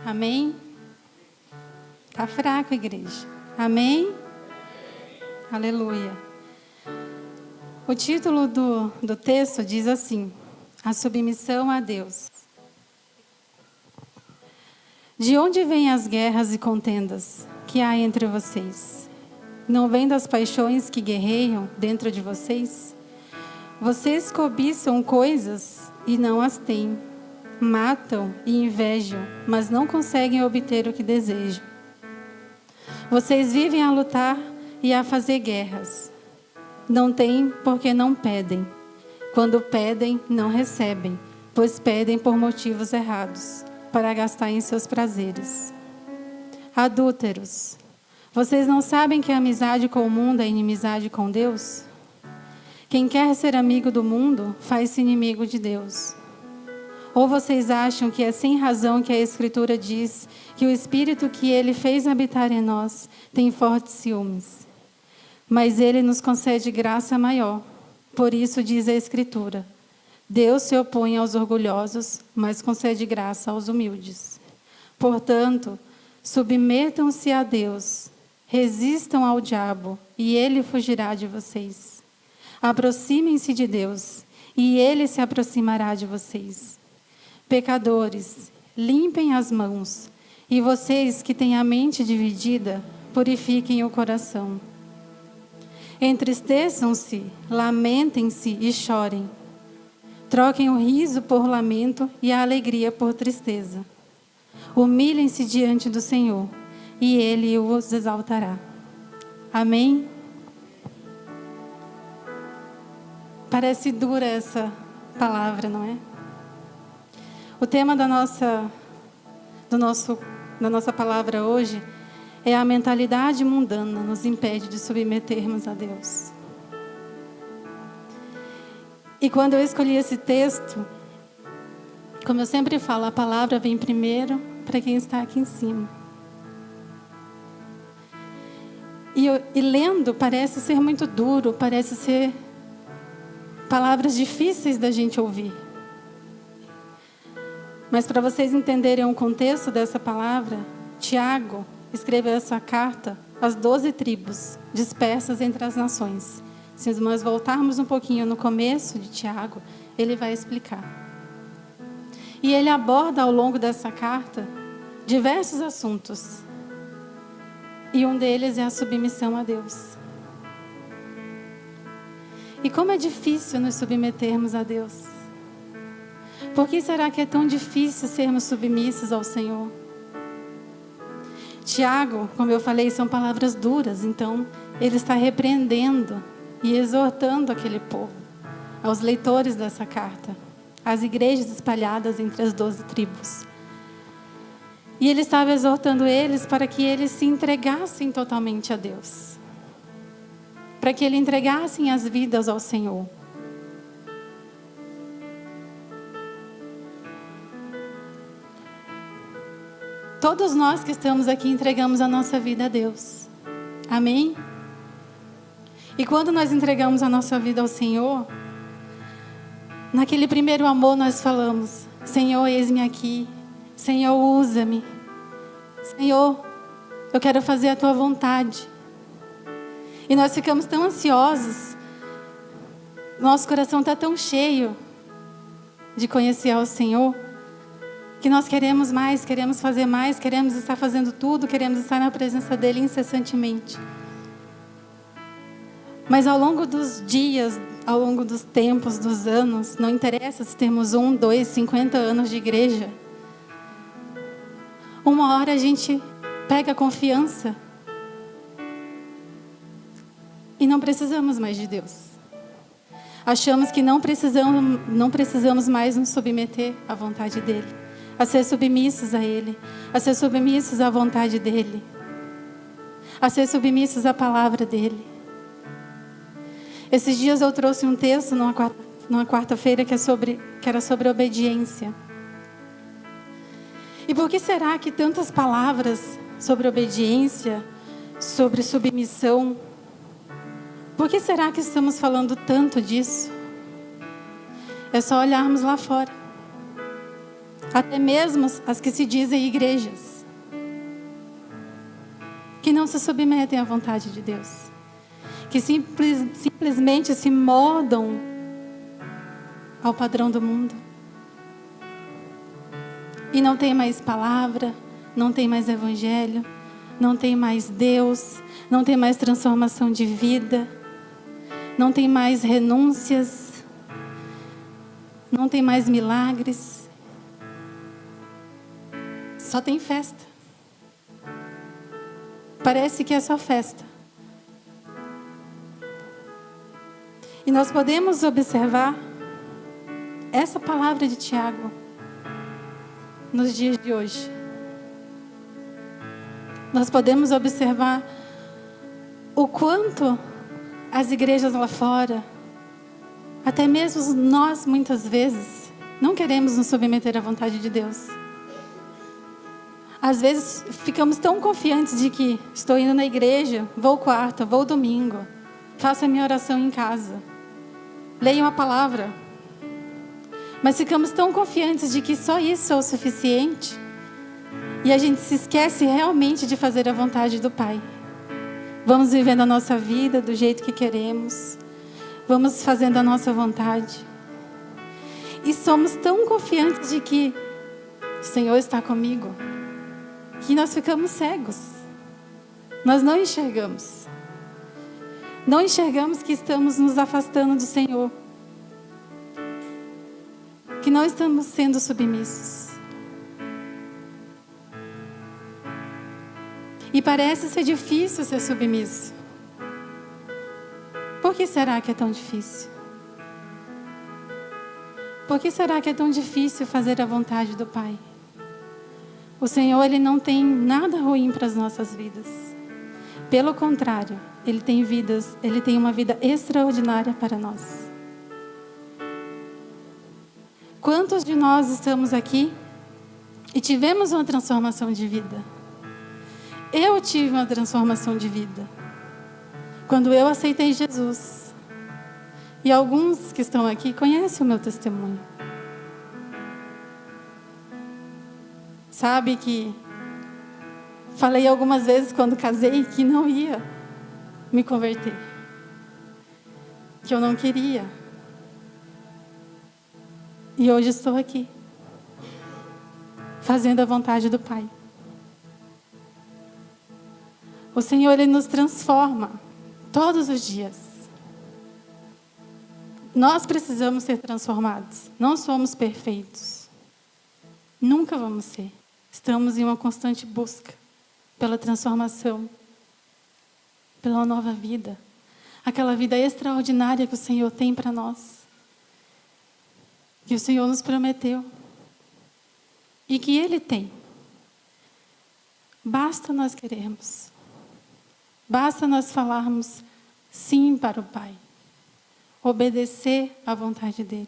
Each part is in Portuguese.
Amém? Tá fraco, igreja. Amém? Aleluia. O título do texto diz assim: a submissão a Deus. De onde vêm as guerras e contendas que há entre vocês? Não vêm das paixões que guerreiam dentro de vocês? Vocês cobiçam coisas e não as têm. Matam e invejam, mas não conseguem obter o que desejam. Vocês vivem a lutar e a fazer guerras. Não têm porque não pedem. Quando pedem, não recebem, pois pedem por motivos errados, para gastar em seus prazeres. Adúlteros, vocês não sabem que a amizade com o mundo é inimizade com Deus? Quem quer ser amigo do mundo, faz-se inimigo de Deus. Ou vocês acham que é sem razão que a Escritura diz que o Espírito que Ele fez habitar em nós tem fortes ciúmes? Mas Ele nos concede graça maior. Por isso diz a Escritura: Deus se opõe aos orgulhosos, mas concede graça aos humildes. Portanto, submetam-se a Deus, resistam ao diabo, e ele fugirá de vocês. Aproximem-se de Deus, e ele se aproximará de vocês. Pecadores, limpem as mãos, e vocês que têm a mente dividida, purifiquem o coração. Entristeçam-se, lamentem-se e chorem. Troquem o riso por lamento e a alegria por tristeza. Humilhem-se diante do Senhor, e Ele os exaltará. Amém? Parece dura essa palavra, não é? O tema da nossa palavra hoje é: a mentalidade mundana nos impede de submetermos a Deus. E quando eu escolhi esse texto, como eu sempre falo, a palavra vem primeiro para quem está aqui em cima. E lendo parece ser muito duro, parece ser palavras difíceis da gente ouvir. Mas para vocês entenderem o contexto dessa palavra, Tiago escreveu essa carta às 12 tribos dispersas entre as nações. Se nós voltarmos um pouquinho no começo de Tiago, ele vai explicar. E ele aborda ao longo dessa carta diversos assuntos. E um deles é a submissão a Deus. E como é difícil nos submetermos a Deus. Por que será que é tão difícil sermos submissos ao Senhor? Tiago, como eu falei, são palavras duras, então ele está repreendendo e exortando aquele povo, aos leitores dessa carta, às igrejas espalhadas entre as 12 tribos. E ele estava exortando eles para que eles se entregassem totalmente a Deus, para que eles entregassem as vidas ao Senhor. Todos nós que estamos aqui entregamos a nossa vida a Deus. Amém? E quando nós entregamos a nossa vida ao Senhor, naquele primeiro amor nós falamos: Senhor, eis-me aqui. Senhor, usa-me. Senhor, eu quero fazer a Tua vontade. E nós ficamos tão ansiosos, nosso coração está tão cheio de conhecer ao Senhor, que nós queremos mais, queremos fazer mais, queremos estar fazendo tudo, queremos estar na presença dEle incessantemente. Mas ao longo dos dias, ao longo dos tempos, dos anos, não interessa se temos 1, 2, 50 anos de igreja, uma hora a gente pega a confiança e não precisamos mais de Deus. Achamos que não precisamos mais nos submeter à vontade dEle, a ser submissos a Ele, a ser submissos à vontade dEle, a ser submissos à palavra dEle. Esses dias eu trouxe um texto numa quarta-feira que era sobre obediência. E por que será que tantas palavras sobre obediência, sobre submissão, por que será que estamos falando tanto disso? É só olharmos lá fora. até mesmo as que se dizem igrejas, que não se submetem à vontade de Deus, que simplesmente se moldam ao padrão do mundo. E não tem mais palavra, não tem mais evangelho, não tem mais Deus, não tem mais transformação de vida, não tem mais renúncias, não tem mais milagres. Só tem festa. Parece que é só festa. E nós podemos observar essa palavra de Tiago nos dias de hoje. Nós podemos observar o quanto as igrejas lá fora, até mesmo nós muitas vezes, não queremos nos submeter à vontade de Deus. Às vezes ficamos tão confiantes de que estou indo na igreja, vou quarta, vou domingo, faço a minha oração em casa, leio uma palavra. Mas ficamos tão confiantes de que só isso é o suficiente. E a gente se esquece realmente de fazer a vontade do Pai. Vamos vivendo a nossa vida do jeito que queremos. Vamos fazendo a nossa vontade. E somos tão confiantes de que o Senhor está comigo, que nós ficamos cegos. Nós não enxergamos. Não enxergamos que estamos nos afastando do Senhor. Que não estamos sendo submissos. E parece ser difícil ser submisso. Por que será que é tão difícil? Por que será que é tão difícil fazer a vontade do Pai? O Senhor, Ele não tem nada ruim para as nossas vidas. Pelo contrário, Ele tem uma vida extraordinária para nós. Quantos de nós estamos aqui e tivemos uma transformação de vida? Eu tive uma transformação de vida quando eu aceitei Jesus. E alguns que estão aqui conhecem o meu testemunho. Sabe que falei algumas vezes quando casei que não ia me converter, que eu não queria. E hoje estou aqui, fazendo a vontade do Pai. O Senhor, Ele nos transforma todos os dias. Nós precisamos ser transformados. Não somos perfeitos. Nunca vamos ser. Estamos em uma constante busca pela transformação, pela nova vida. Aquela vida extraordinária que o Senhor tem para nós. Que o Senhor nos prometeu. E que Ele tem. Basta nós querermos. Basta nós falarmos sim para o Pai. Obedecer à vontade dEle.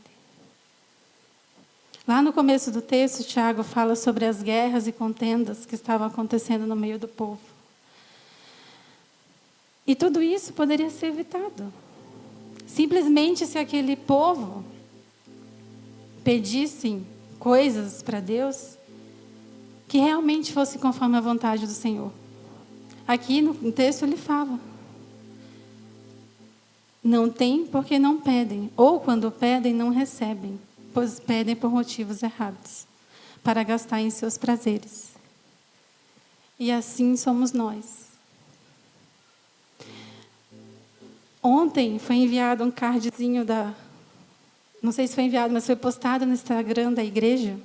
Lá no começo do texto, Tiago fala sobre as guerras e contendas que estavam acontecendo no meio do povo. E tudo isso poderia ser evitado. Simplesmente se aquele povo pedissem coisas para Deus que realmente fossem conforme a vontade do Senhor. Aqui no texto ele fala: não tem porque não pedem, ou quando pedem não recebem, pois pedem por motivos errados, para gastar em seus prazeres. E assim somos nós. Ontem foi enviado um cardzinho não sei se foi enviado, mas foi postado no Instagram da igreja,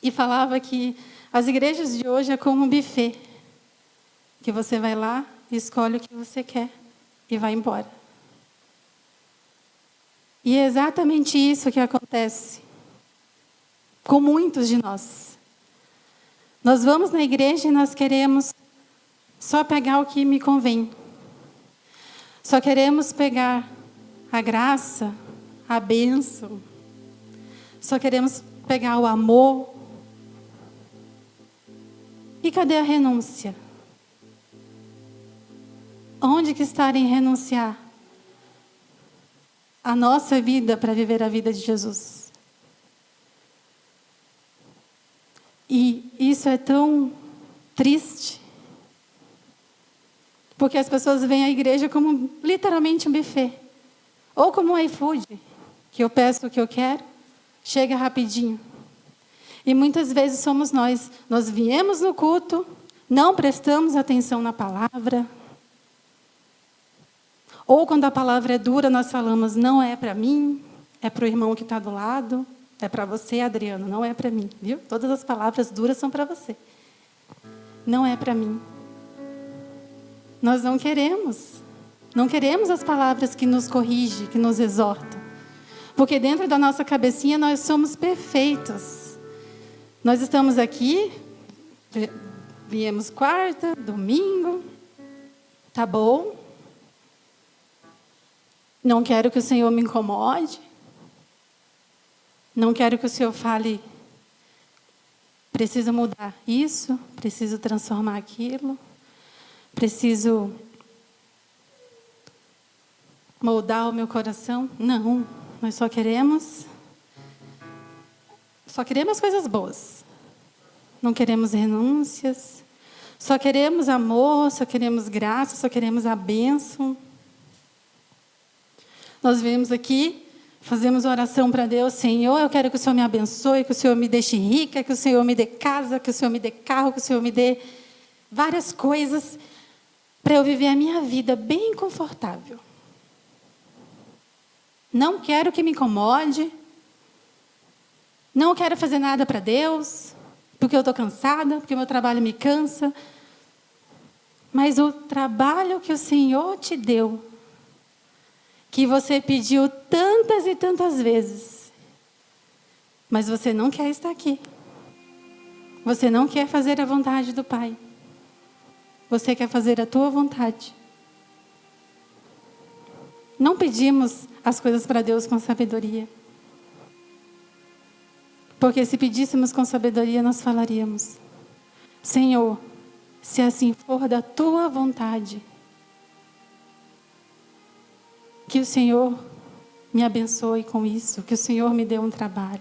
e falava que as igrejas de hoje é como um buffet, que você vai lá, escolhe o que você quer e vai embora. E é exatamente isso que acontece com muitos de nós. Nós vamos na igreja e nós queremos só pegar o que me convém. Só queremos pegar a graça, a bênção. Só queremos pegar o amor. E cadê a renúncia? Onde que está em renunciar a nossa vida para viver a vida de Jesus? isso é tão triste. Porque as pessoas veem a igreja como literalmente um buffet. Ou como um iFood, que eu peço o que eu quero, chega rapidinho. E muitas vezes somos nós. Nós viemos no culto, não prestamos atenção na palavra. Ou quando a palavra é dura, nós falamos, não é para mim, é para o irmão que está do lado, é para você, Adriano, não é para mim, viu? Todas as palavras duras são para você. Não é para mim. Nós não queremos as palavras que nos corrigem, que nos exortam. Porque dentro da nossa cabecinha nós somos perfeitos. Nós estamos aqui, viemos quarta, domingo, tá bom. Não quero que o Senhor me incomode. Não quero que o Senhor fale, preciso mudar isso, preciso transformar aquilo, preciso moldar o meu coração. Não, nós só queremos coisas boas. Não queremos renúncias, só queremos amor, só queremos graça, só queremos a bênção. Nós viemos aqui, fazemos oração para Deus, Senhor, eu quero que o Senhor me abençoe, que o Senhor me deixe rica, que o Senhor me dê casa, que o Senhor me dê carro, que o Senhor me dê várias coisas para eu viver a minha vida bem confortável. Não quero que me incomode, não quero fazer nada para Deus, porque eu estou cansada, porque o meu trabalho me cansa. Mas o trabalho que o Senhor te deu, que você pediu tantas e tantas vezes, mas você não quer estar aqui. Você não quer fazer a vontade do Pai. Você quer fazer a tua vontade. Não pedimos as coisas para Deus com sabedoria. Porque se pedíssemos com sabedoria, nós falaríamos, Senhor, se assim for da tua vontade, que o Senhor me abençoe com isso, que o Senhor me dê um trabalho.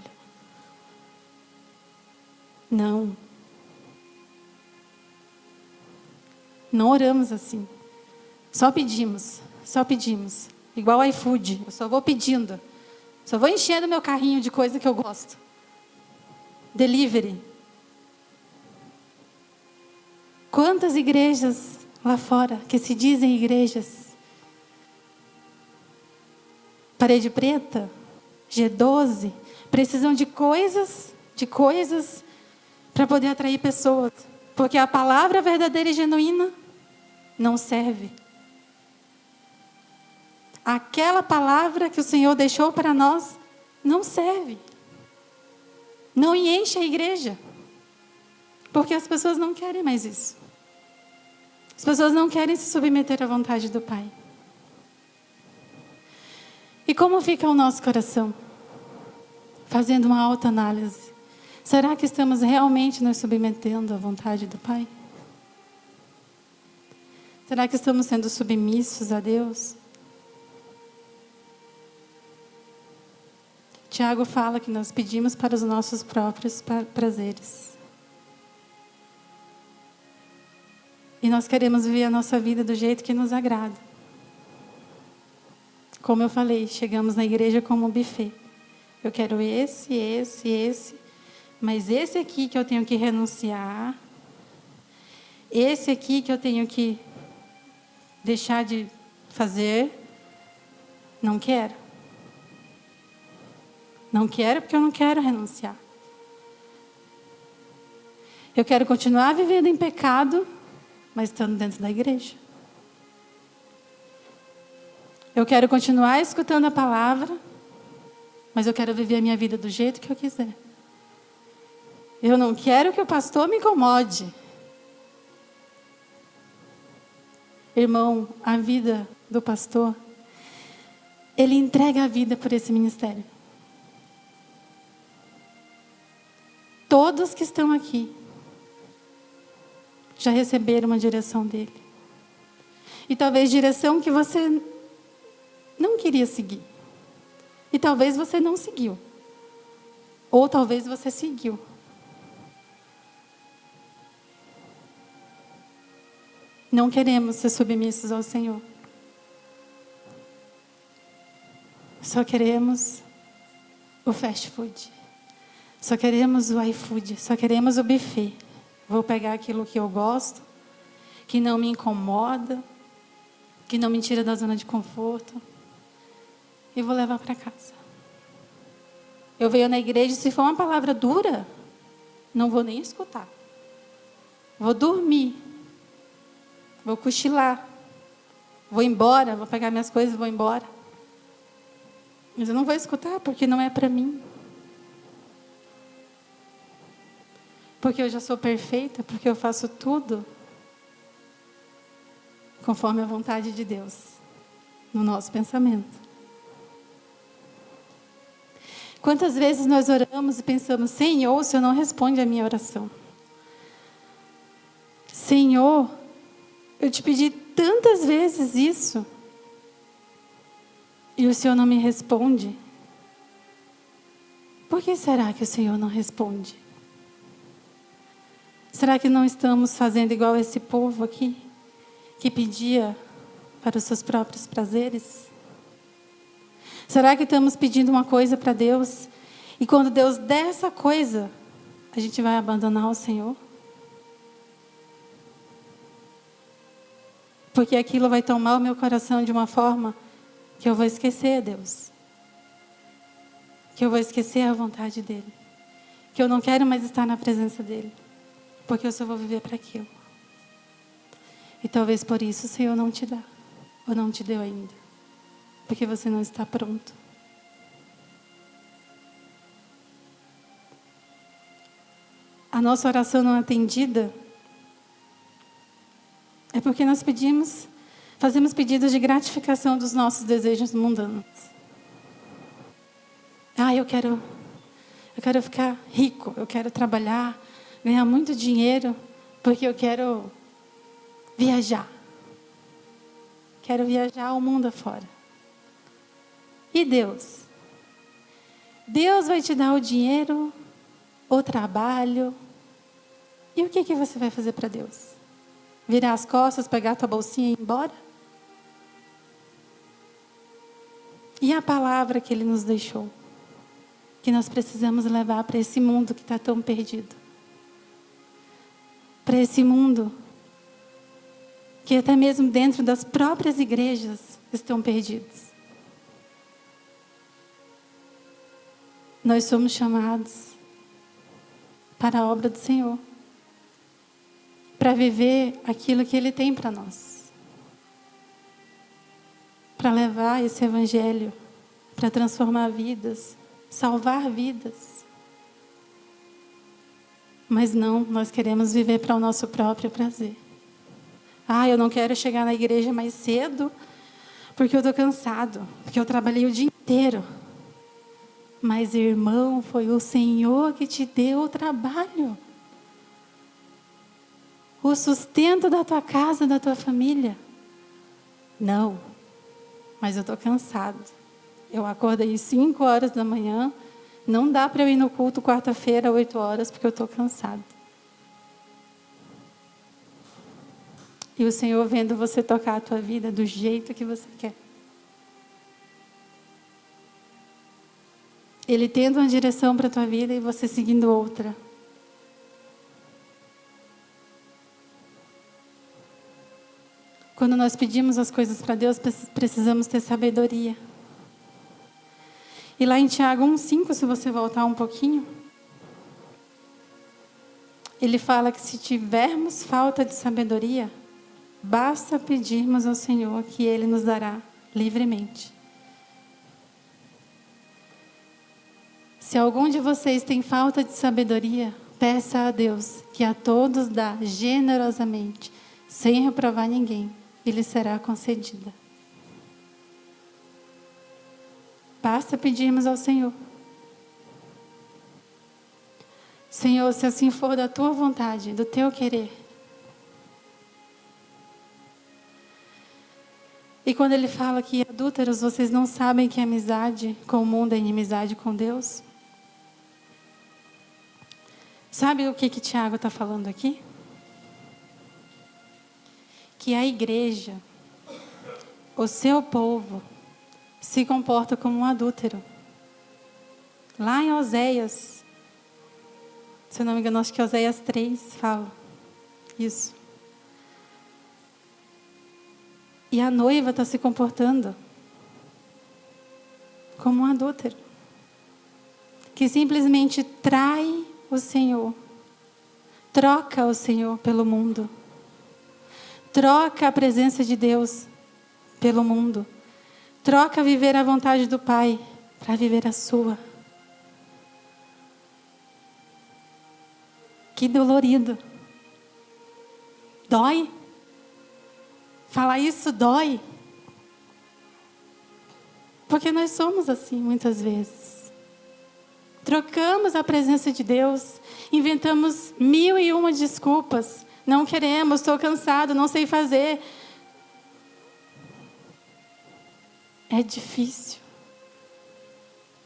Não. Não oramos assim. Só pedimos. Igual iFood, eu só vou pedindo. Só vou enchendo meu carrinho de coisa que eu gosto. Delivery. Quantas igrejas lá fora, que se dizem igrejas, Parede Preta, G12, precisam de coisas para poder atrair pessoas. Porque a palavra verdadeira e genuína não serve. Aquela palavra que o Senhor deixou para nós não serve. Não enche a igreja. Porque as pessoas não querem mais isso. As pessoas não querem se submeter à vontade do Pai. E como fica o nosso coração? Fazendo uma autoanálise. Será que estamos realmente nos submetendo à vontade do Pai? Será que estamos sendo submissos a Deus? Tiago fala que nós pedimos para os nossos próprios prazeres. E nós queremos viver a nossa vida do jeito que nos agrada. Como eu falei, chegamos na igreja como um buffet. Eu quero esse, mas esse aqui que eu tenho que renunciar, esse aqui que eu tenho que deixar de fazer, não quero. Não quero porque eu não quero renunciar. Eu quero continuar vivendo em pecado, mas estando dentro da igreja. Eu quero continuar escutando a palavra, mas eu quero viver a minha vida do jeito que eu quiser. Eu não quero que o pastor me incomode. Irmão, a vida do pastor, ele entrega a vida por esse ministério. Todos que estão aqui já receberam uma direção dele. E talvez direção que você não queria seguir. E talvez você não seguiu. Ou talvez você seguiu. Não queremos ser submissos ao Senhor. Só queremos o fast food. Só queremos o iFood. Só queremos o buffet. Vou pegar aquilo que eu gosto, que não me incomoda, que não me tira da zona de conforto, e vou levar para casa. Eu venho na igreja, se for uma palavra dura, não vou nem escutar. Vou dormir. Vou cochilar. Vou embora, vou pegar minhas coisas e vou embora. Mas eu não vou escutar porque não é para mim. Porque eu já sou perfeita, porque eu faço tudo conforme a vontade de Deus no nosso pensamento. Quantas vezes nós oramos e pensamos: Senhor, o Senhor não responde a minha oração. Senhor, eu te pedi tantas vezes isso e o Senhor não me responde. Por que será que o Senhor não responde? Será que não estamos fazendo igual esse povo aqui, que pedia para os seus próprios prazeres? Será que estamos pedindo uma coisa para Deus e quando Deus der essa coisa, a gente vai abandonar o Senhor? Porque aquilo vai tomar o meu coração de uma forma que eu vou esquecer a Deus. Que eu vou esquecer a vontade dEle. Que eu não quero mais estar na presença dEle. Porque eu só vou viver para aquilo. E talvez por isso o Senhor não te dá. Ou não te deu ainda. Porque você não está pronto. A nossa oração não atendida é porque nós fazemos pedidos de gratificação dos nossos desejos mundanos. Eu quero ficar rico, eu quero trabalhar, ganhar muito dinheiro, porque eu quero viajar. Quero viajar ao mundo afora. E Deus? Deus vai te dar o dinheiro, o trabalho. E o que você vai fazer para Deus? Virar as costas, pegar a tua bolsinha e ir embora? E a palavra que Ele nos deixou? Que nós precisamos levar para esse mundo que está tão perdido. Para esse mundo que até mesmo dentro das próprias igrejas estão perdidos. Nós somos chamados para a obra do Senhor. Para viver aquilo que Ele tem para nós. Para levar esse evangelho, para transformar vidas, salvar vidas. Mas não, nós queremos viver para o nosso próprio prazer. Eu não quero chegar na igreja mais cedo, porque eu estou cansado, porque eu trabalhei o dia inteiro. Mas, irmão, foi o Senhor que te deu o trabalho. O sustento da tua casa, da tua família. Não, mas eu estou cansado. Eu acordei 5 horas da manhã. Não dá para eu ir no culto quarta-feira, 8 horas, porque eu estou cansado. E o Senhor vendo você tocar a tua vida do jeito que você quer. Ele tendo uma direção para a tua vida e você seguindo outra. Quando nós pedimos as coisas para Deus, precisamos ter sabedoria. E lá em Tiago 1,5, se você voltar um pouquinho, ele fala que se tivermos falta de sabedoria, basta pedirmos ao Senhor que Ele nos dará livremente. Se algum de vocês tem falta de sabedoria, peça a Deus que a todos dá generosamente, sem reprovar ninguém, e lhe será concedida. Basta pedirmos ao Senhor. Senhor, se assim for da tua vontade, do teu querer. E quando ele fala que adúlteros, vocês não sabem que amizade com o mundo é inimizade com Deus? Sabe o que Tiago está falando aqui? que a igreja, o seu povo, se comporta como um adúltero. Lá em Oséias, se eu não me engano, acho que Oséias 3 fala isso. E a noiva está se comportando como um adúltero, que simplesmente trai o Senhor, troca o Senhor pelo mundo, troca a presença de Deus pelo mundo, troca viver a vontade do Pai para viver a sua. Que dolorido. Dói? Falar isso dói. Porque nós somos assim muitas vezes. Trocamos a presença de Deus, inventamos 1001 desculpas. Não queremos, estou cansado, não sei fazer. É difícil.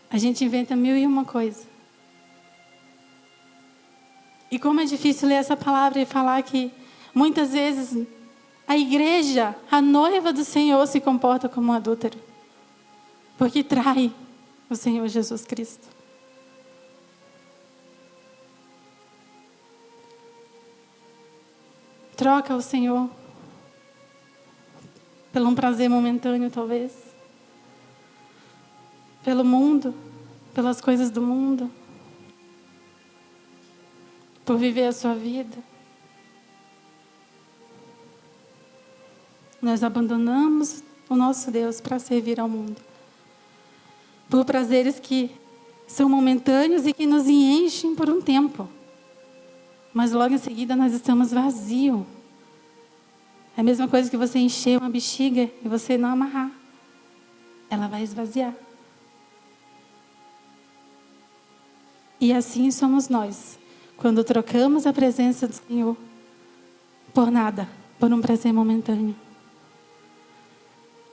A gente inventa 1001 coisa. E como é difícil ler essa palavra e falar que muitas vezes a igreja, a noiva do Senhor, se comporta como um adúltero. Porque trai o Senhor Jesus Cristo. Troca o Senhor pelo um prazer momentâneo, talvez. Pelo mundo, pelas coisas do mundo. Por viver a sua vida. Nós abandonamos o nosso Deus para servir ao mundo. Por prazeres que são momentâneos e que nos enchem por um tempo. Mas logo em seguida nós estamos vazios. É a mesma coisa que você encher uma bexiga e você não amarrar. Ela vai esvaziar. E assim somos nós. Quando trocamos a presença do Senhor por nada, por um prazer momentâneo.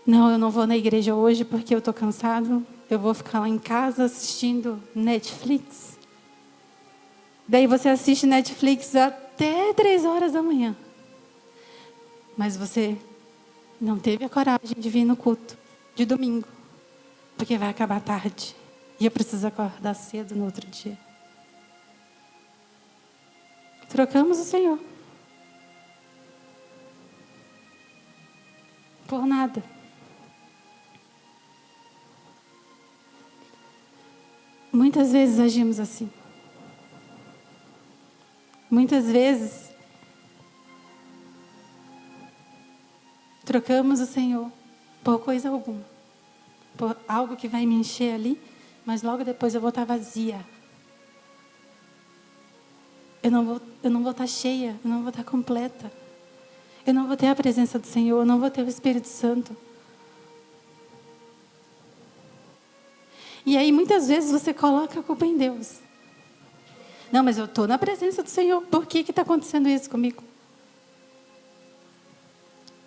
Não, eu não vou na igreja hoje porque eu estou cansado. Eu vou ficar lá em casa assistindo Netflix. Daí você assiste Netflix até 3 horas da manhã. Mas você não teve a coragem de vir no culto de domingo. Porque vai acabar tarde. E eu preciso acordar cedo no outro dia. Trocamos o Senhor. Por nada. Muitas vezes agimos assim. Muitas vezes trocamos o Senhor por coisa alguma. Por algo que vai me encher ali, mas logo depois eu vou estar vazia. Eu não vou estar cheia, eu não vou estar completa. Eu não vou ter a presença do Senhor, eu não vou ter o Espírito Santo. E aí muitas vezes você coloca a culpa em Deus. Não, mas eu estou na presença do Senhor. Por que está acontecendo isso comigo?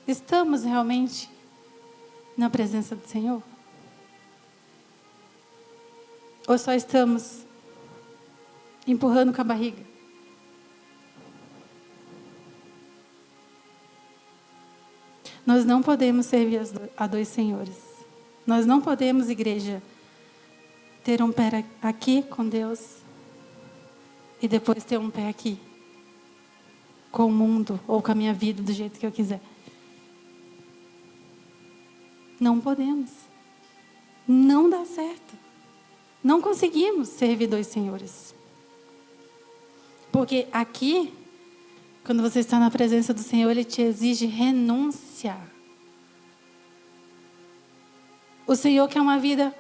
Estamos realmente na presença do Senhor? Ou só estamos empurrando com a barriga? Nós não podemos servir a 2 senhores. Nós não podemos, igreja, ter um pé aqui com Deus e depois ter um pé aqui com o mundo ou com a minha vida do jeito que eu quiser. Não podemos. Não dá certo. Não conseguimos servir 2 senhores. Porque aqui, quando você está na presença do Senhor, Ele te exige renúncia. O Senhor quer uma vida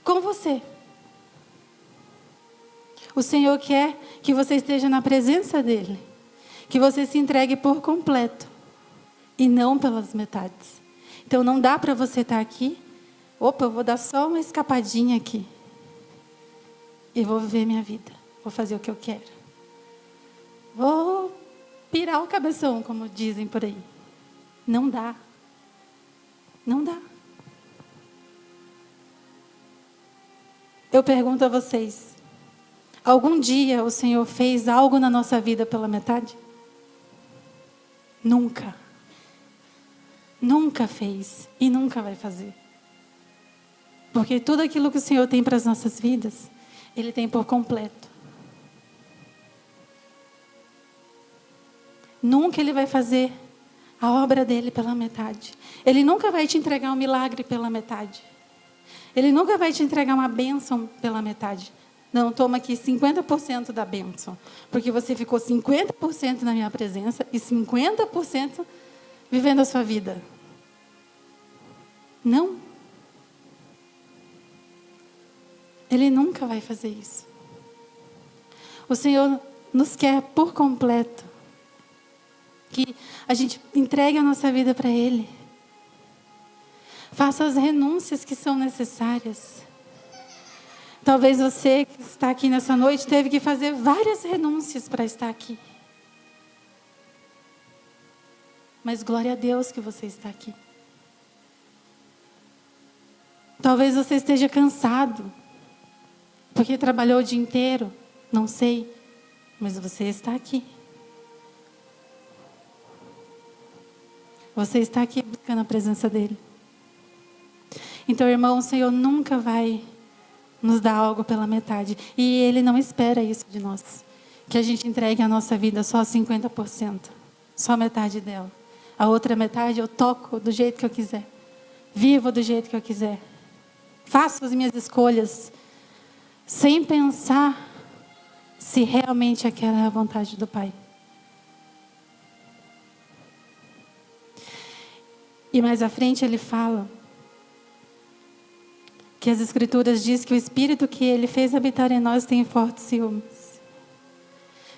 com você. O Senhor quer que você esteja na presença dEle. Que você se entregue por completo. E não pelas metades. Então não dá para você estar aqui. Opa, eu vou dar só uma escapadinha aqui. E vou viver minha vida. Vou fazer o que eu quero. Vou pirar o cabeção, como dizem por aí. Não dá. Não dá. Eu pergunto a vocês. Algum dia o Senhor fez algo na nossa vida pela metade? Nunca. nunca fez e nunca vai fazer. Porque tudo aquilo que o Senhor tem para as nossas vidas, Ele tem por completo. Nunca Ele vai fazer a obra dele pela metade. Ele nunca vai te entregar um milagre pela metade. Ele nunca vai te entregar uma bênção pela metade. Não, toma aqui 50% da bênção. Porque você ficou 50% na minha presença e 50% vivendo a sua vida. Não. Ele nunca vai fazer isso. O Senhor nos quer por completo. Que a gente entregue a nossa vida para Ele. Faça as renúncias que são necessárias. Talvez você que está aqui nessa noite teve que fazer várias renúncias para estar aqui. Mas glória a Deus que você está aqui. Talvez você esteja cansado, porque trabalhou o dia inteiro, não sei, mas você está aqui. Você está aqui buscando a presença dEle. Então, irmão, o Senhor nunca vai nos dar algo pela metade. E Ele não espera isso de nós. Que a gente entregue a nossa vida só 50%. Só metade dela. A outra metade eu toco do jeito que eu quiser. Vivo do jeito que eu quiser. Faço as minhas escolhas. Sem pensar se realmente aquela é a vontade do Pai. E mais à frente ele fala que as Escrituras dizem que o Espírito que Ele fez habitar em nós tem fortes ciúmes.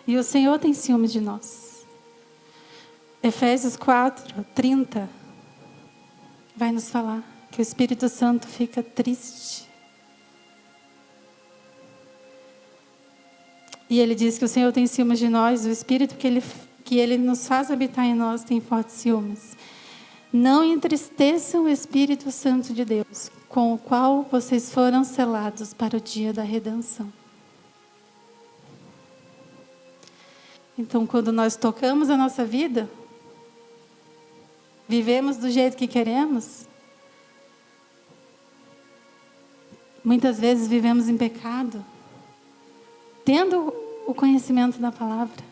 E o Senhor tem ciúmes de nós. Efésios 4:30 vai nos falar que o Espírito Santo fica triste. E ele diz que o Senhor tem ciúmes de nós, o Espírito que ele nos faz habitar em nós tem fortes ciúmes. Não entristeçam o Espírito Santo de Deus, com o qual vocês foram selados para o dia da redenção. Então, quando nós tocamos a nossa vida, vivemos do jeito que queremos, muitas vezes vivemos em pecado, tendo o conhecimento da palavra,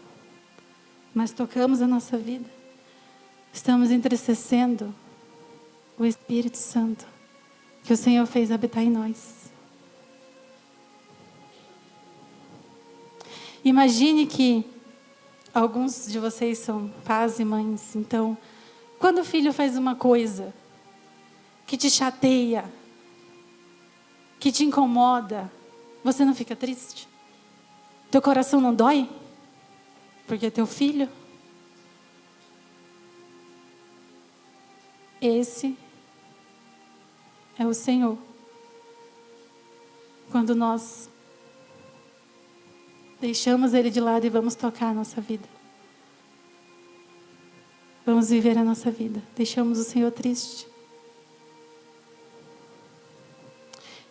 mas tocamos a nossa vida. Estamos entristecendo o Espírito Santo que o Senhor fez habitar em nós. Imagine que alguns de vocês são pais e mães. Então, quando o filho faz uma coisa que te chateia, que te incomoda, você não fica triste? Teu coração não dói? Porque é teu filho. Esse é o Senhor. Quando nós deixamos Ele de lado e vamos tocar a nossa vida. Vamos viver a nossa vida. Deixamos o Senhor triste.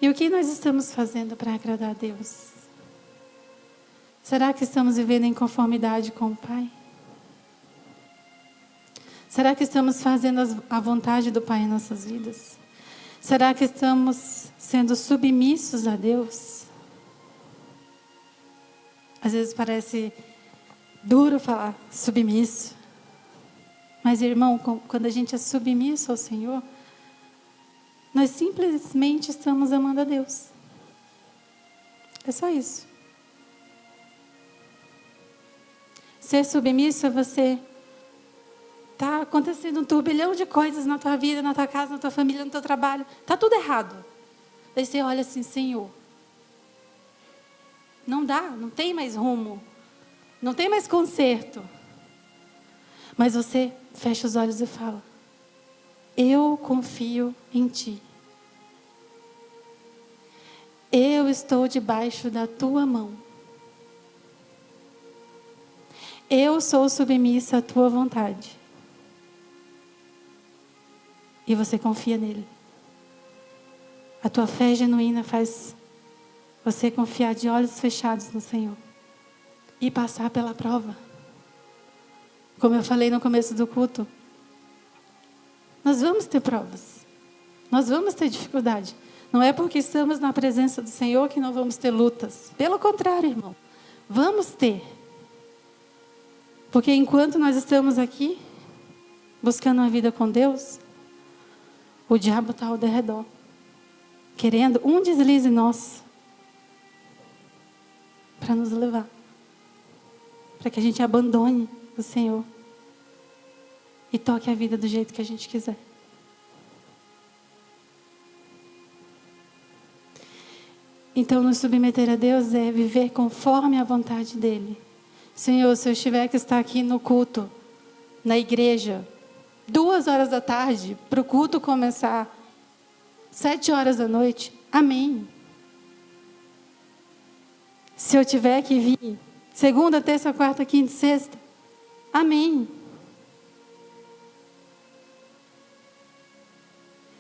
E o que nós estamos fazendo para agradar a Deus? Será que estamos vivendo em conformidade com o Pai? Será que estamos fazendo a vontade do Pai em nossas vidas? Será que estamos sendo submissos a Deus? Às vezes parece duro falar submisso. Mas, irmão, quando a gente é submisso ao Senhor, nós simplesmente estamos amando a Deus. É só isso. Ser submisso é você... Está acontecendo um turbilhão de coisas na tua vida, na tua casa, na tua família, no teu trabalho. Está tudo errado. Daí você olha assim, Senhor, não dá, não tem mais rumo. Não tem mais conserto. Mas você fecha os olhos e fala, eu confio em Ti. Eu estou debaixo da Tua mão. Eu sou submissa à Tua vontade. E você confia nele. A tua fé genuína faz você confiar de olhos fechados no Senhor. E passar pela prova. Como eu falei no começo do culto. Nós vamos ter provas. Nós vamos ter dificuldade. Não é porque estamos na presença do Senhor que não vamos ter lutas. Pelo contrário, irmão. Vamos ter. Porque enquanto nós estamos aqui, buscando uma vida com Deus, o diabo está ao derredor. Querendo um deslize nosso. Para nos levar. Para que a gente abandone o Senhor. E toque a vida do jeito que a gente quiser. Então, nos submeter a Deus é viver conforme a vontade dEle. Senhor, se eu tiver que estar aqui no culto, na igreja, 2h da tarde, para o culto começar 7h da noite, amém. Se eu tiver que vir segunda, terça, quarta, quinta e sexta, amém.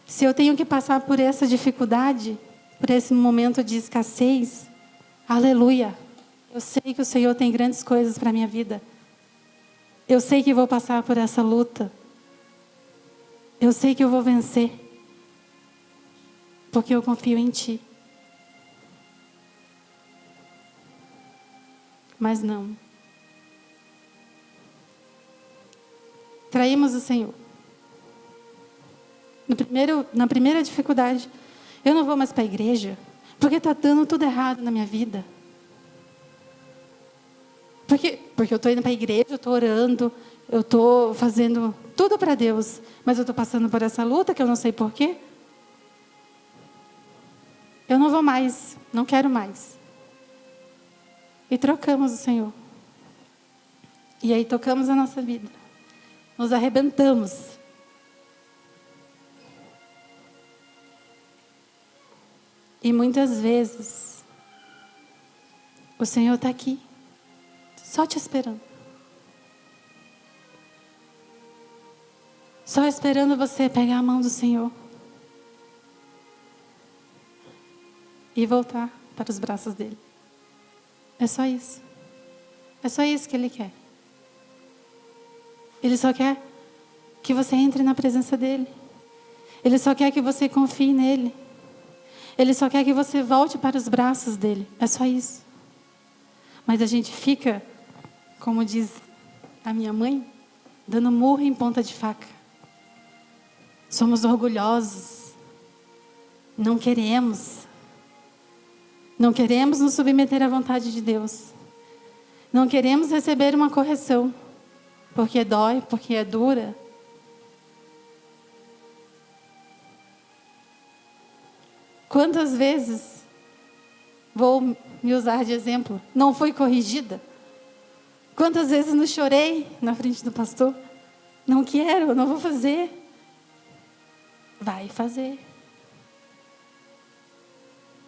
Se eu tenho que passar por essa dificuldade, por esse momento de escassez, aleluia. Eu sei que o Senhor tem grandes coisas para a minha vida. Eu sei que vou passar por essa luta. Eu sei que eu vou vencer. Porque eu confio em Ti. Mas não. Traímos o Senhor. Na primeira dificuldade, eu não vou mais para a igreja, porque está dando tudo errado na minha vida. Porque eu estou indo para a igreja, eu estou orando, eu estou fazendo tudo para Deus, mas eu estou passando por essa luta que eu não sei porquê. Eu não vou mais, não quero mais. E trocamos o Senhor. E aí tocamos a nossa vida. Nos arrebentamos. E muitas vezes, o Senhor está aqui, só te esperando. Só esperando você pegar a mão do Senhor. E voltar para os braços dEle. É só isso. É só isso que Ele quer. Ele só quer que você entre na presença dEle. Ele só quer que você confie nele. Ele só quer que você volte para os braços dele. É só isso. Mas a gente fica, como diz a minha mãe, dando murro em ponta de faca. Somos orgulhosos. Não queremos. Não queremos nos submeter à vontade de Deus. Não queremos receber uma correção. Porque dói, porque é dura. Quantas vezes, vou me usar de exemplo, não fui corrigida? Quantas vezes não chorei na frente do pastor? Não quero, não vou fazer. Vai fazer.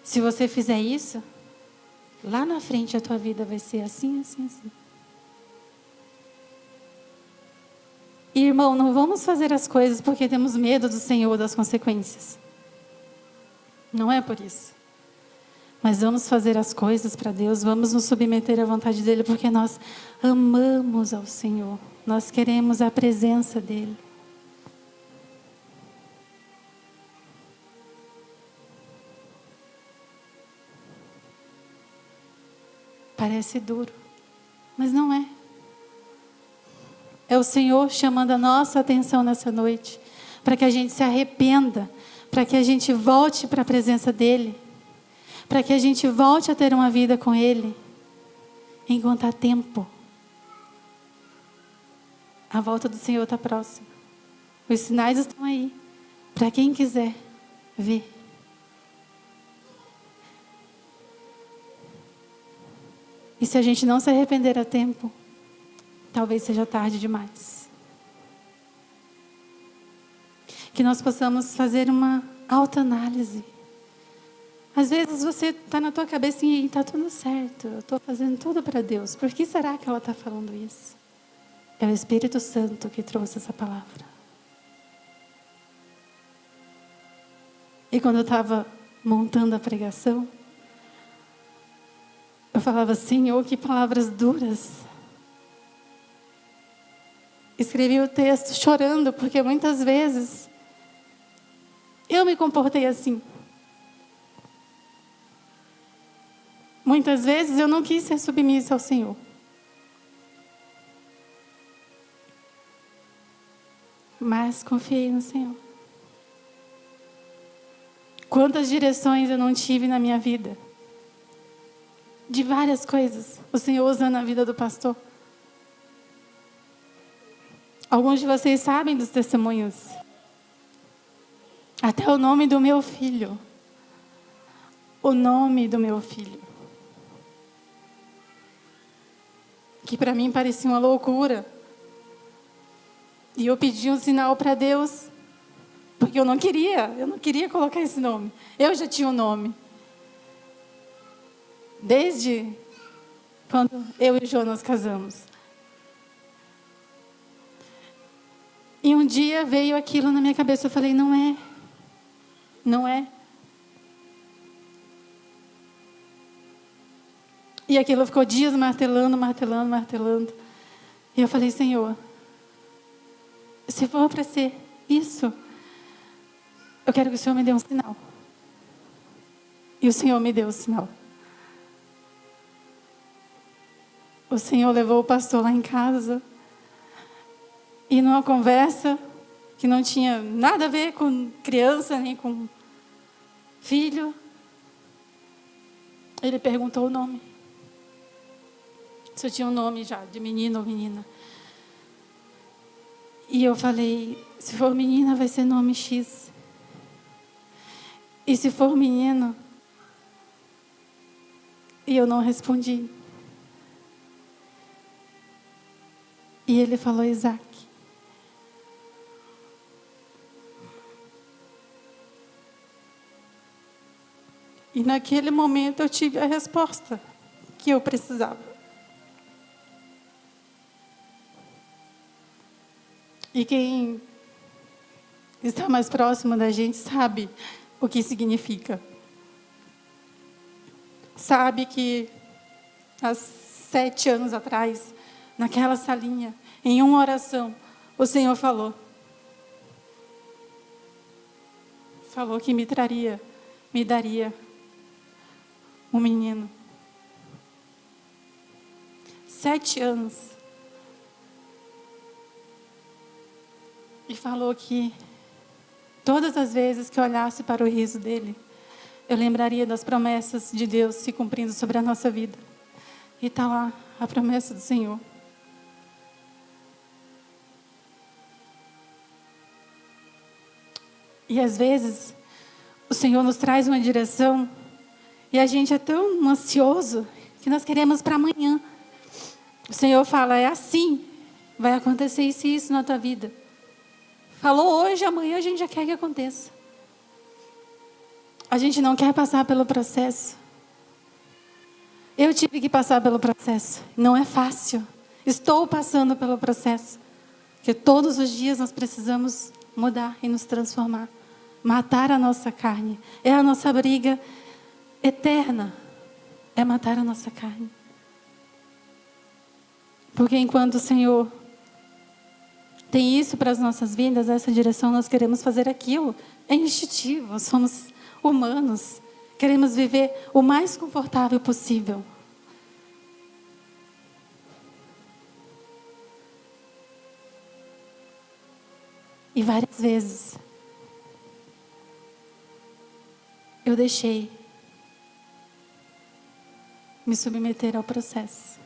Se você fizer isso, lá na frente a tua vida vai ser assim, assim, assim. E, irmão, não vamos fazer as coisas porque temos medo do Senhor, das consequências. Não é por isso. Mas vamos fazer as coisas para Deus, vamos nos submeter à vontade dEle, porque nós amamos ao Senhor. Nós queremos a presença dEle. Parece duro, mas não é. É o Senhor chamando a nossa atenção nessa noite, para que a gente se arrependa, para que a gente volte para a presença dEle, para que a gente volte a ter uma vida com Ele, enquanto há tempo. A volta do Senhor está próxima. Os sinais estão aí, para quem quiser ver. E se a gente não se arrepender a tempo, talvez seja tarde demais. Que nós possamos fazer uma autoanálise. Às vezes você está na tua cabecinha e está tudo certo. Eu estou fazendo tudo para Deus. Por que será que ela está falando isso? É o Espírito Santo que trouxe essa palavra. E quando eu estava montando a pregação, eu falava, Senhor, que palavras duras. escrevi o texto chorando, porque muitas vezes eu me comportei assim. Muitas vezes eu não quis ser submissa ao Senhor. Mas confiei no Senhor. Quantas direções eu não tive na minha vida. De várias coisas. O Senhor usando a vida do pastor. Alguns de vocês sabem dos testemunhos. Até o nome do meu filho. O nome do meu filho. Que para mim parecia uma loucura. E eu pedi um sinal para Deus. Porque eu não queria colocar esse nome. Eu já tinha um nome. Desde quando eu e o Jonas casamos. E um dia veio aquilo na minha cabeça. Eu falei, não é. Não é. E aquilo ficou dias martelando. E eu falei, Senhor, se for para ser isso, eu quero que o Senhor me dê um sinal. E o Senhor me deu o sinal. O Senhor levou o pastor lá em casa. E numa conversa que não tinha nada a ver com criança, nem com filho, ele perguntou o nome. Se eu tinha um nome já, de menino ou menina. E eu falei, se for menina vai ser nome X. E se for menino? E eu não respondi. E ele falou Isaac. E naquele momento eu tive a resposta que eu precisava. E quem está mais próximo da gente sabe o que significa. Sabe que há 7 anos atrás, naquela salinha, em uma oração, o Senhor falou. Falou que me daria um menino. 7 anos. E falou que todas as vezes que eu olhasse para o riso dele, eu lembraria das promessas de Deus se cumprindo sobre a nossa vida. E está lá a promessa do Senhor. E às vezes, o Senhor nos traz uma direção e a gente é tão ansioso que nós queremos para amanhã. O Senhor fala, é assim, vai acontecer isso e isso na tua vida. Falou hoje, amanhã a gente já quer que aconteça. A gente não quer passar pelo processo. Eu tive que passar pelo processo. Não é fácil. Estou passando pelo processo. Porque todos os dias nós precisamos mudar e nos transformar. Matar a nossa carne. É a nossa briga eterna. É matar a nossa carne. Porque enquanto o Senhor tem isso para as nossas vidas, essa direção, nós queremos fazer aquilo. É instintivo, somos humanos. Queremos viver o mais confortável possível. E várias vezes eu deixei me submeter ao processo,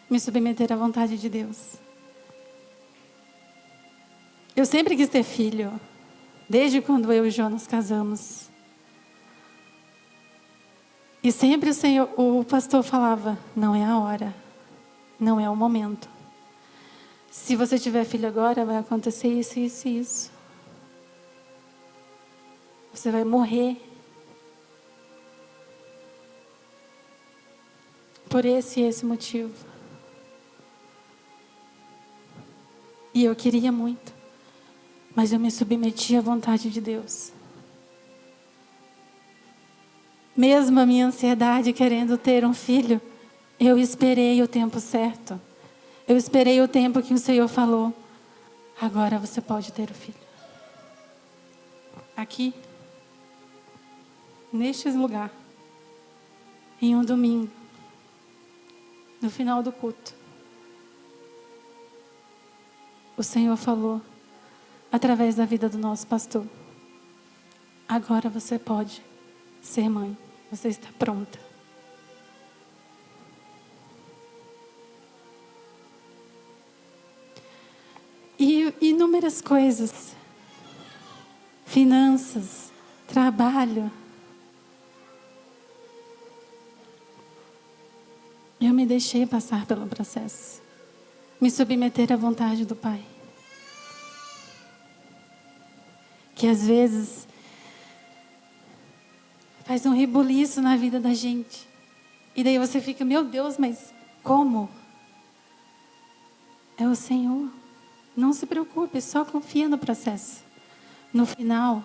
me submeter à vontade de Deus. Eu sempre quis ter filho, desde quando eu e Jonas casamos. E sempre o pastor falava, não é a hora, não é o momento. Se você tiver filho agora, vai acontecer isso, isso e isso. Você vai morrer. Por esse e esse motivo. E eu queria muito. Mas eu me submeti à vontade de Deus. Mesmo a minha ansiedade querendo ter um filho, eu esperei o tempo certo. Eu esperei o tempo que o Senhor falou. agora você pode ter o filho. Aqui, neste lugar, em um domingo, no final do culto, o Senhor falou através da vida do nosso pastor: agora você pode ser mãe, você está pronta. E inúmeras coisas, finanças, trabalho. Eu me deixei passar pelo processo, me submeter à vontade do Pai. Que às vezes faz um rebuliço na vida da gente. E daí você fica: meu Deus, mas como? É o Senhor. Não se preocupe, só confia no processo. No final,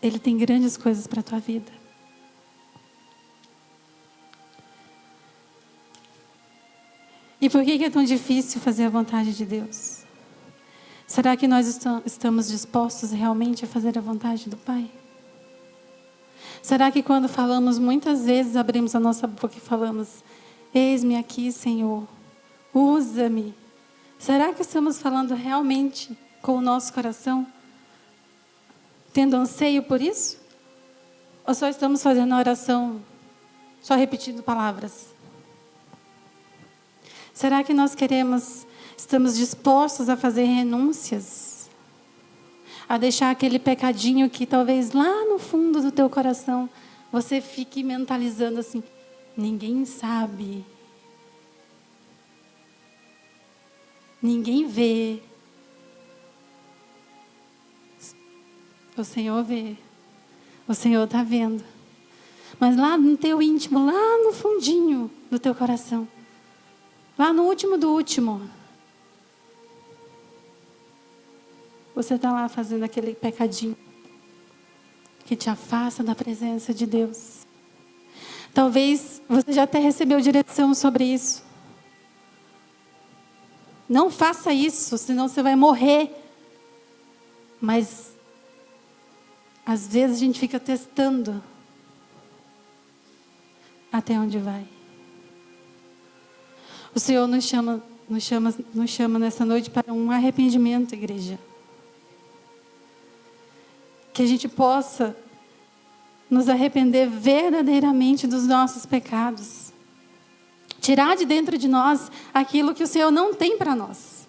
Ele tem grandes coisas para a tua vida. E por que é tão difícil fazer a vontade de Deus? Será que nós estamos dispostos realmente a fazer a vontade do Pai? Será que quando falamos, muitas vezes abrimos a nossa boca e falamos: eis-me aqui, Senhor, usa-me. Será que estamos falando realmente com o nosso coração? Tendo anseio por isso? Ou só estamos fazendo a oração, só repetindo palavras? Será que nós estamos dispostos a fazer renúncias? A deixar aquele pecadinho que talvez lá no fundo do teu coração você fique mentalizando assim: ninguém sabe, ninguém vê. O Senhor vê, o Senhor está vendo. Mas lá no teu íntimo, lá no fundinho do teu coração, lá no último do último, você está lá fazendo aquele pecadinho que te afasta da presença de Deus. Talvez você já até recebeu direção sobre isso. Não faça isso, senão você vai morrer. Mas às vezes a gente fica testando até onde vai. O Senhor nos chama nessa noite para um arrependimento, igreja. Que a gente possa nos arrepender verdadeiramente dos nossos pecados. Tirar de dentro de nós aquilo que o Senhor não tem para nós.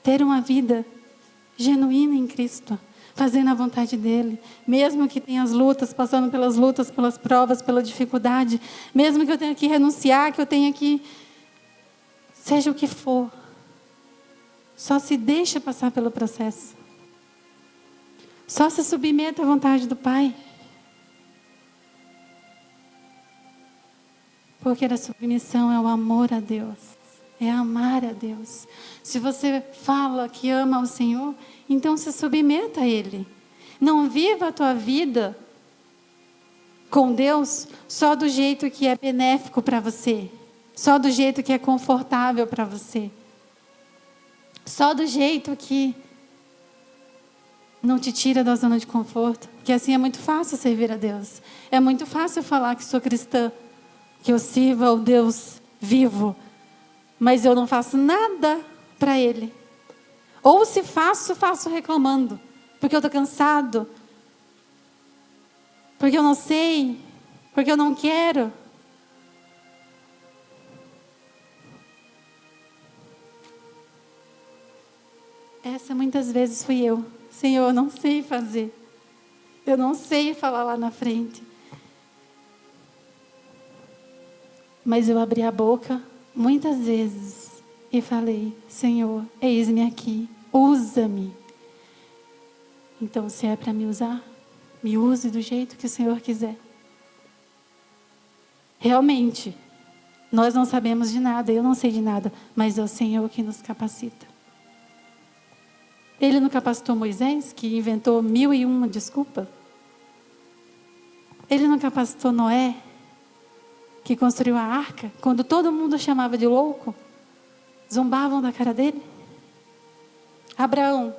Ter uma vida genuína em Cristo, fazendo a vontade dEle, mesmo que tenha as lutas, passando pelas lutas, pelas provas, pela dificuldade, mesmo que eu tenha que renunciar, que eu tenha que, seja o que for, só se deixa passar pelo processo, só se submeta à vontade do Pai, porque a submissão é o amor a Deus. É amar a Deus. Se você fala que ama ao Senhor, então se submeta a Ele. Não viva a tua vida com Deus só do jeito que é benéfico para você. Só do jeito que é confortável para você. Só do jeito que não te tira da zona de conforto. Porque assim é muito fácil servir a Deus. É muito fácil falar que sou cristã, que eu sirvo ao Deus vivo, mas eu não faço nada para Ele. Ou se faço, faço reclamando. Porque eu estou cansado. Porque eu não sei. Porque eu não quero. Essa muitas vezes fui eu. Senhor, eu não sei fazer. Eu não sei falar lá na frente. Mas eu abri a boca muitas vezes e falei: Senhor, eis-me aqui, usa-me. Então, se é para me usar, me use do jeito que o Senhor quiser. Realmente, nós não sabemos de nada, eu não sei de nada, mas é o Senhor que nos capacita. Ele não capacitou Moisés, que inventou 1001 desculpas? Ele não capacitou Noé, que construiu a arca, quando todo mundo chamava de louco, zombavam da cara dele? Abraão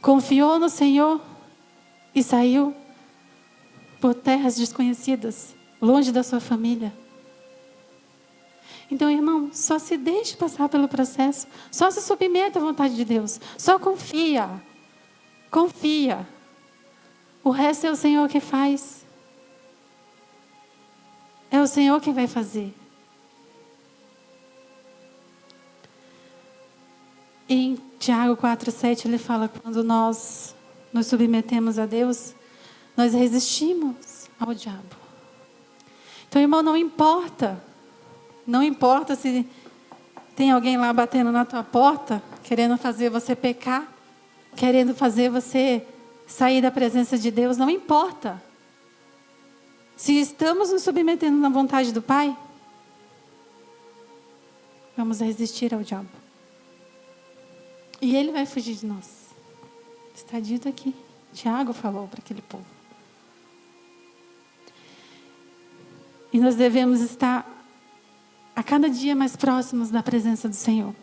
confiou no Senhor e saiu por terras desconhecidas, longe da sua família. Então, irmão, só se deixe passar pelo processo, só se submeta à vontade de Deus, só confia. Confia. O resto é o Senhor que faz. É o Senhor que vai fazer. Em Tiago 4,7 ele fala, quando nós nos submetemos a Deus, nós resistimos ao diabo. Então, irmão, não importa se tem alguém lá batendo na tua porta, querendo fazer você pecar, querendo fazer você sair da presença de Deus, não importa. Se estamos nos submetendo na vontade do Pai, vamos resistir ao diabo. E ele vai fugir de nós. Está dito aqui. Tiago falou para aquele povo. E nós devemos estar a cada dia mais próximos da presença do Senhor.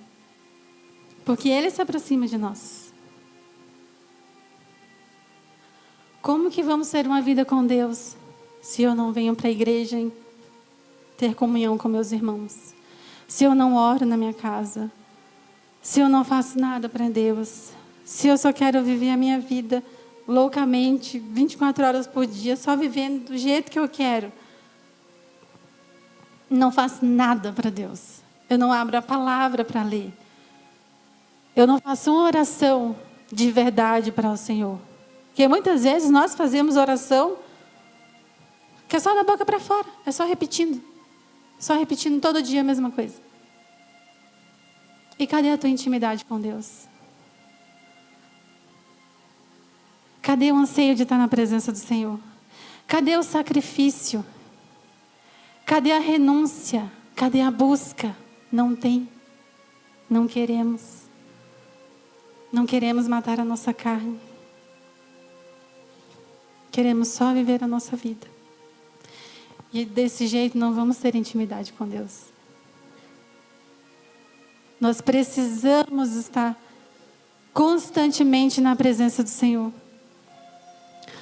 Porque Ele se aproxima de nós. Como que vamos ter uma vida com Deus se eu não venho para a igreja ter comunhão com meus irmãos? Se eu não oro na minha casa? Se eu não faço nada para Deus? Se eu só quero viver a minha vida loucamente, 24 horas por dia, só vivendo do jeito que eu quero? Não faço nada para Deus. Eu não abro a palavra para ler. Eu não faço uma oração de verdade para o Senhor. Porque muitas vezes nós fazemos oração que é só da boca para fora. É só repetindo. Só repetindo todo dia a mesma coisa. E cadê a tua intimidade com Deus? Cadê o anseio de estar na presença do Senhor? Cadê o sacrifício? Cadê a renúncia? Cadê a busca? Não tem. Não queremos. Não queremos matar a nossa carne. Queremos só viver a nossa vida. E desse jeito não vamos ter intimidade com Deus. Nós precisamos estar constantemente na presença do Senhor.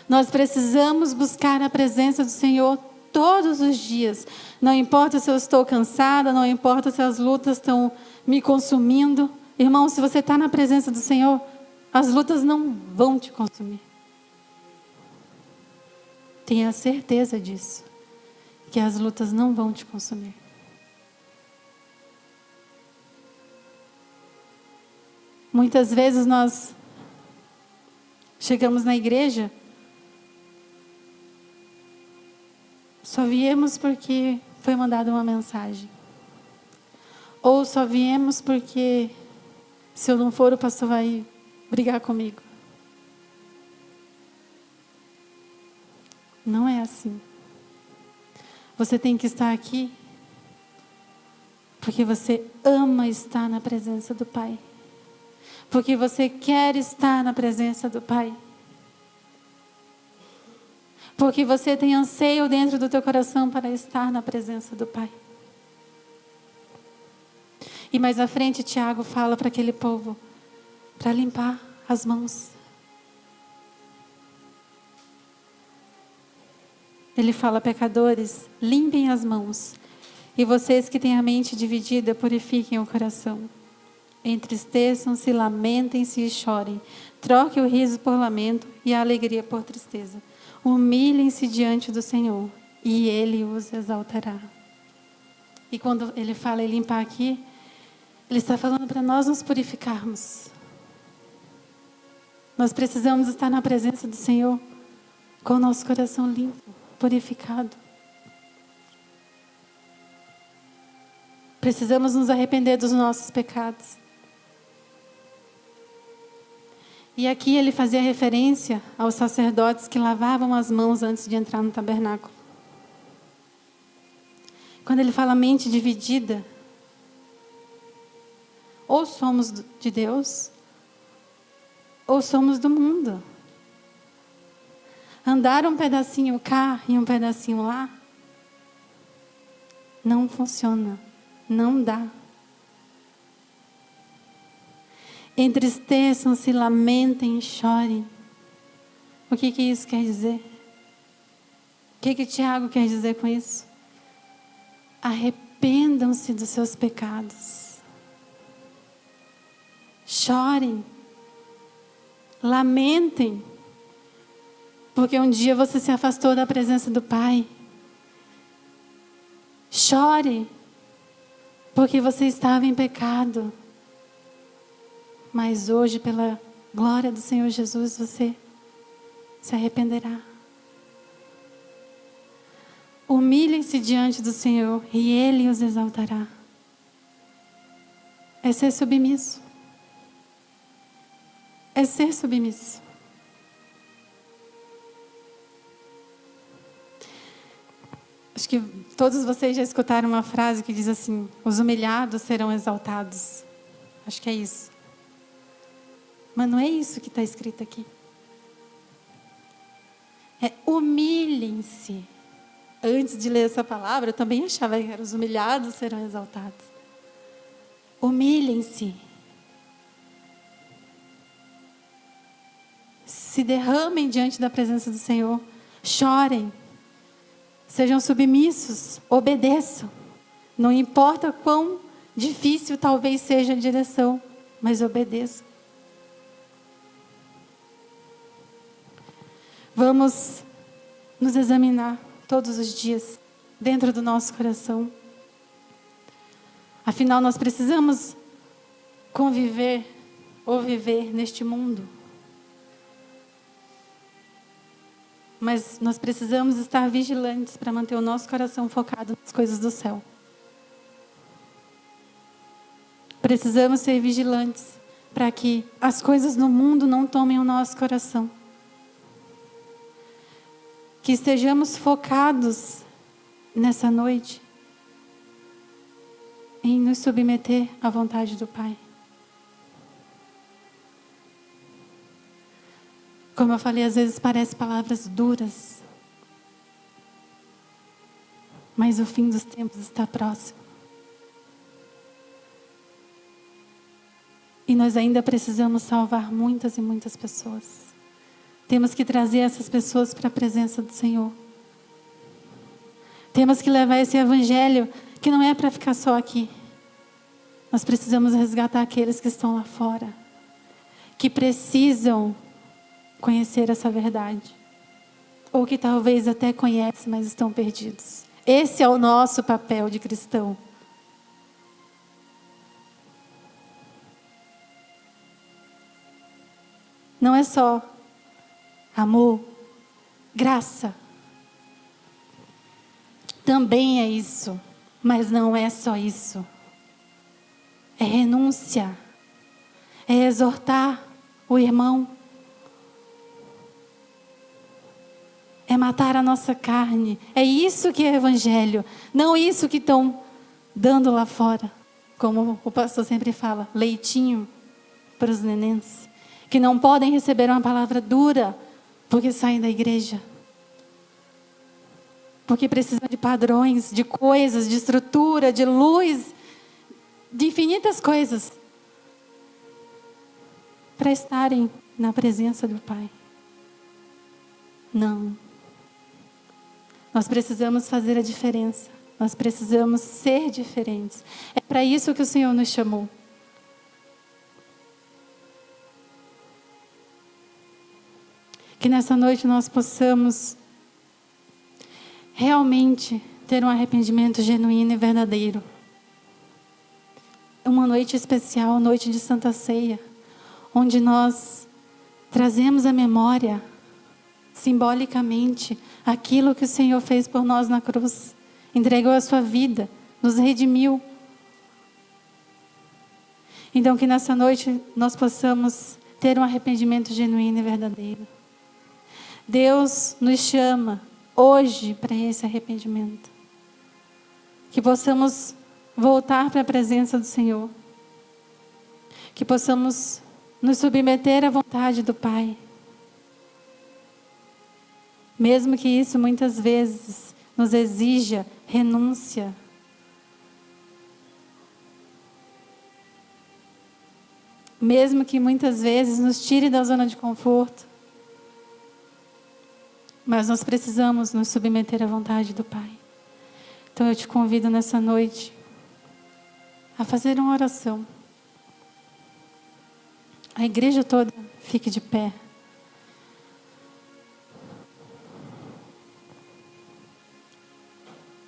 Nós precisamos buscar a presença do Senhor todos os dias. Não importa se eu estou cansada, não importa se as lutas estão me consumindo. Irmão, se você está na presença do Senhor, as lutas não vão te consumir. Tenha certeza disso. Que as lutas não vão te consumir. Muitas vezes nós chegamos na igreja, só viemos porque foi mandada uma mensagem. Ou só viemos porque se eu não for, o pastor vai brigar comigo. Não é assim. Você tem que estar aqui porque você ama estar na presença do Pai. Porque você quer estar na presença do Pai. Porque você tem anseio dentro do teu coração para estar na presença do Pai. E mais à frente, Tiago fala para aquele povo, para limpar as mãos. Ele fala, pecadores, limpem as mãos. E vocês que têm a mente dividida, purifiquem o coração. Entristeçam-se, lamentem-se e chorem. Troque o riso por lamento e a alegria por tristeza. Humilhem-se diante do Senhor e Ele os exaltará. E quando ele fala em limpar aqui, ele está falando para nós nos purificarmos. Nós precisamos estar na presença do Senhor com o nosso coração limpo, purificado. Precisamos nos arrepender dos nossos pecados. E aqui ele fazia referência aos sacerdotes que lavavam as mãos antes de entrar no tabernáculo. Quando ele fala mente dividida, ou somos de Deus, ou somos do mundo. Andar um pedacinho cá e um pedacinho lá Não funciona. Não dá. Entristeçam-se, lamentem e chorem. O que isso quer dizer? O que Tiago quer dizer com isso? Arrependam-se dos seus pecados. Chorem. Lamentem. Porque um dia você se afastou da presença do Pai. Chore. Porque você estava em pecado. Mas hoje, pela glória do Senhor Jesus, você se arrependerá. Humilhem-se diante do Senhor e Ele os exaltará. É ser submisso. É ser submisso. Acho que todos vocês já escutaram uma frase que diz assim: os humilhados serão exaltados. Acho que é isso. Mas não é isso que está escrito aqui. É humilhem-se. Antes de ler essa palavra, eu também achava que os humilhados serão exaltados. Humilhem-se. Se derramem diante da presença do Senhor. Chorem. Sejam submissos. Obedeçam. Não importa quão difícil talvez seja a direção, mas obedeçam. Vamos nos examinar todos os dias, dentro do nosso coração. Afinal, nós precisamos conviver ou viver neste mundo. Mas nós precisamos estar vigilantes para manter o nosso coração focado nas coisas do céu. Precisamos ser vigilantes para que as coisas no mundo não tomem o nosso coração. Que estejamos focados nessa noite em nos submeter à vontade do Pai. Como eu falei, às vezes parecem palavras duras, mas o fim dos tempos está próximo. E nós ainda precisamos salvar muitas e muitas pessoas. Temos que trazer essas pessoas para a presença do Senhor. Temos que levar esse evangelho que não é para ficar só aqui. Nós precisamos resgatar aqueles que estão lá fora, que precisam conhecer essa verdade. Ou que talvez até conhecem, mas estão perdidos. Esse é o nosso papel de cristão. Não é só amor, graça. Também é isso, mas não é só isso. É renúncia, é exortar o irmão, é matar a nossa carne. É isso que é evangelho, não isso que estão dando lá fora. Como o pastor sempre fala, leitinho para os nenéns, que não podem receber uma palavra dura, porque saem da igreja. Porque precisam de padrões, de coisas, de estrutura, de luz, de infinitas coisas, para estarem na presença do Pai. Não. Nós precisamos fazer a diferença. Nós precisamos ser diferentes. É para isso que o Senhor nos chamou. Que nessa noite nós possamos realmente ter um arrependimento genuíno e verdadeiro. Uma noite especial, noite de Santa Ceia, onde nós trazemos à memória, simbolicamente, aquilo que o Senhor fez por nós na cruz. Entregou a sua vida, nos redimiu. Então que nessa noite nós possamos ter um arrependimento genuíno e verdadeiro. Deus nos chama hoje para esse arrependimento. Que possamos voltar para a presença do Senhor. Que possamos nos submeter à vontade do Pai. Mesmo que isso muitas vezes nos exija renúncia, mesmo que muitas vezes nos tire da zona de conforto. Mas nós precisamos nos submeter à vontade do Pai. Então eu te convido nessa noite a fazer uma oração. A igreja toda fique de pé.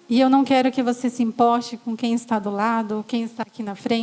E eu não quero que você se importe com quem está do lado ou quem está aqui na frente.